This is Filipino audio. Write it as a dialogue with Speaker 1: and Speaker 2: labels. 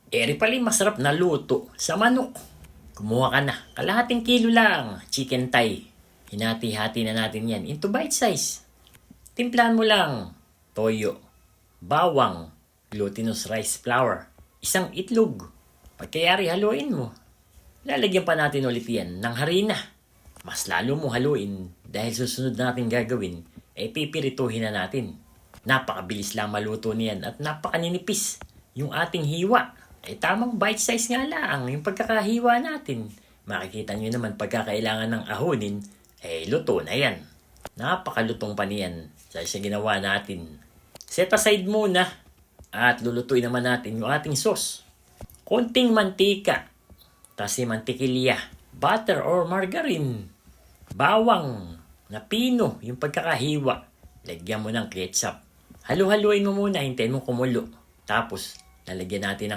Speaker 1: Eri pala yung masarap na luto sa manok. Kumuha ka na. Kalahating kilo lang. Chicken thigh. Hinati-hati na natin yan into bite size. Timplahan mo lang. Toyo. Bawang. Glutinous rice flour. Isang itlog. Pagkayari haluin mo. Lalagyan pa natin ulit yan ng harina. Mas lalo mo haluin dahil susunod natin gagawin pipirituhin na natin. Napakabilis lang maluto niyan at napakaninipis yung ating hiwa. Tamang bite size nga lang yung pagkakahiwa natin. Makikita nyo naman pagkakailangan ng ahonin, luto na yan. Napakalutong pa niyan sa ginawa natin. Set aside muna at lulutuin naman natin yung ating sauce. Konting mantika, tapos mantikilya, butter or margarine, bawang na pino yung pagkakahiwa. Lagyan mo ng ketchup. Halu-haluin mo muna, hintayin mo kumulo. Tapos, lalagyan natin ng